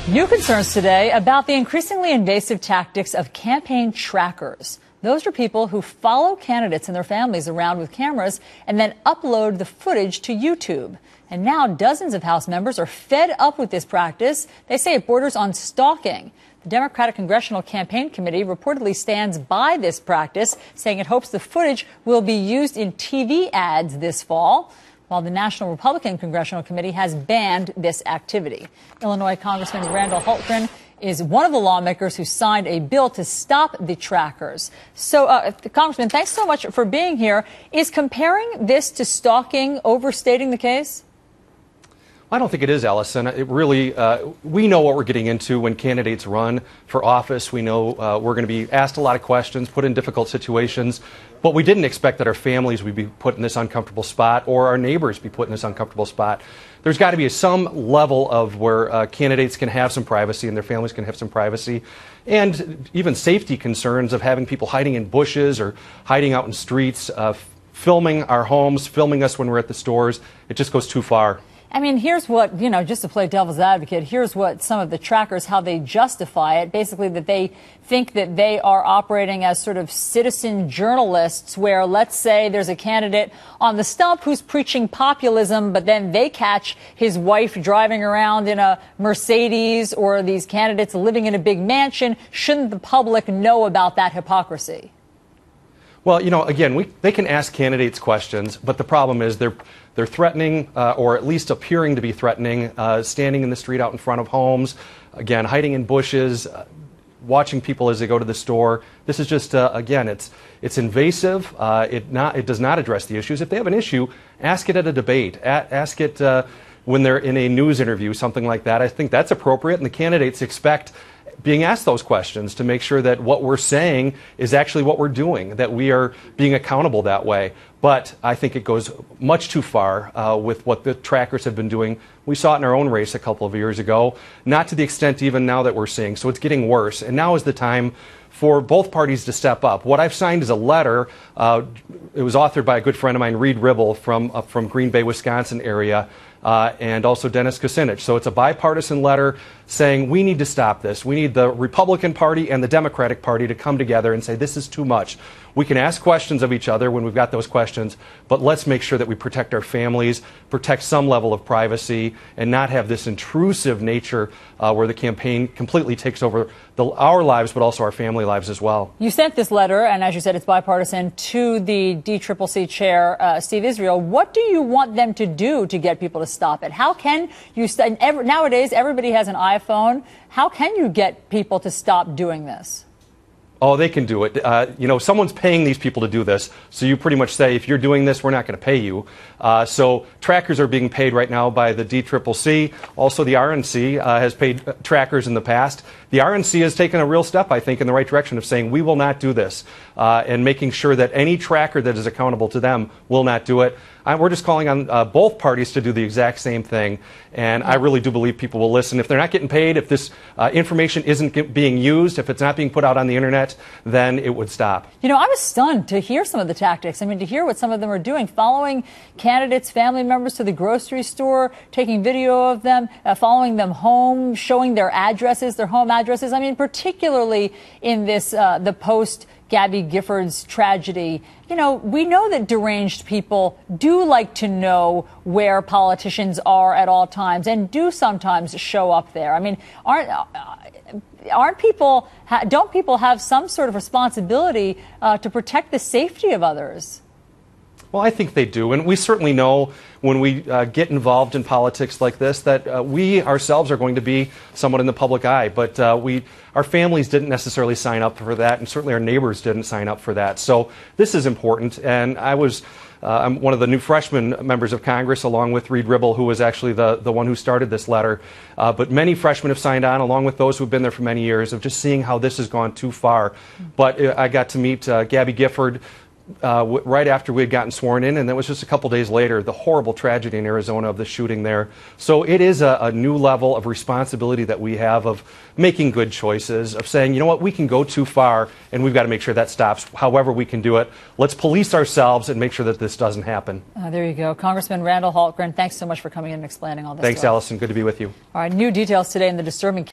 New concerns today about the increasingly invasive tactics of campaign trackers. Those are people who follow candidates and their families around with cameras and then upload the footage to YouTube. And now dozens of House members are fed up with this practice. They say it borders on stalking. The Democratic Congressional Campaign Committee reportedly stands by this practice, saying it hopes the footage will be used in TV ads this fall, while the National Republican Congressional Committee has banned this activity. Illinois Congressman Randall Hultgren is one of the lawmakers who signed a bill to stop the trackers. So, Congressman, thanks so much for being here. Is comparing this to stalking overstating the case? I don't think it is, Allison. It really, we know what we're getting into when candidates run for office. We know we're going to be asked a lot of questions, put in difficult situations, but we didn't expect that our families would be put in this uncomfortable spot or our neighbors be put in this uncomfortable spot. There's got to be some level of where candidates can have some privacy and their families can have some privacy, and even safety concerns of having people hiding in bushes or hiding out in streets, filming our homes, filming us when we're at the stores. It just goes too far. I mean, here's what, just to play devil's advocate, here's what some of the trackers, how they justify it. Basically, that they think that they are operating as sort of citizen journalists where, let's say, there's a candidate on the stump who's preaching populism, but then they catch his wife driving around in a Mercedes or these candidates living in a big mansion. Shouldn't the public know about that hypocrisy? Well, again, they can ask candidates questions, but the problem is they're threatening, or at least appearing to be threatening, standing in the street out in front of homes, again, hiding in bushes, watching people as they go to the store. This is just, again, it's invasive. It does not address the issues. If they have an issue, ask it at a debate. Ask it when they're in a news interview, something like that. I think that's appropriate, and the candidates expect being asked those questions to make sure that what we're saying is actually what we're doing, that we are being accountable that way. But I think it goes much too far with what the trackers have been doing. We saw it in our own race a couple of years ago, not to the extent even now that we're seeing. So it's getting worse. And now is the time for both parties to step up. What I've signed is a letter. It was authored by a good friend of mine, Ribble, from Green Bay, Wisconsin area, and also Dennis Kucinich. So it's a bipartisan letter saying we need to stop this. We need the Republican Party and the Democratic Party to come together and say this is too much. We can ask questions of each other when we've got those questions, but let's make sure that we protect our families, protect some level of privacy, and not have this intrusive nature where the campaign completely takes over our lives, but also our family lives as well. You sent this letter, and as you said, it's bipartisan, to the DCCC chair, Steve Israel. What do you want them to do to get people to stop it? How can you, nowadays everybody has an iPhone. How can you get people to stop doing this? Oh, they can do it. Someone's paying these people to do this. So you pretty much say, if you're doing this, we're not going to pay you. So trackers are being paid right now by the DCCC. Also, the RNC has paid trackers in the past. The RNC has taken a real step, I think, in the right direction of saying we will not do this and making sure that any tracker that is accountable to them will not do it. We're just calling on both parties to do the exact same thing, and I really do believe people will listen. If they're not getting paid, if this information isn't being used, if it's not being put out on the internet, then it would stop. I was stunned to hear some of the tactics. I mean, to hear what some of them are doing, following candidates, family members to the grocery store, taking video of them, following them home, showing their addresses, their home addresses. I mean, particularly in this, the post Gabby Giffords tragedy. We know that deranged people do like to know where politicians are at all times and do sometimes show up there. I mean, don't people have some sort of responsibility to protect the safety of others? Well, I think they do. And we certainly know when we get involved in politics like this that we ourselves are going to be somewhat in the public eye. But our families didn't necessarily sign up for that, and certainly our neighbors didn't sign up for that. So this is important. And I'm one of the new freshman members of Congress, along with Ribble, who was actually the one who started this letter. But many freshmen have signed on, along with those who have been there for many years, of just seeing how this has gone too far. But I got to meet Gabby Gifford right after we had gotten sworn in, and that was just a couple days later, the horrible tragedy in Arizona of the shooting there. So it is a new level of responsibility that we have of making good choices, of saying, you know what, we can go too far, and we've got to make sure that stops however we can do it. Let's police ourselves and make sure that this doesn't happen. There you go. Congressman Randall Hultgren, thanks so much for coming in and explaining all this. Thanks, Allison. Good to be with you. All right, new details today in the disturbing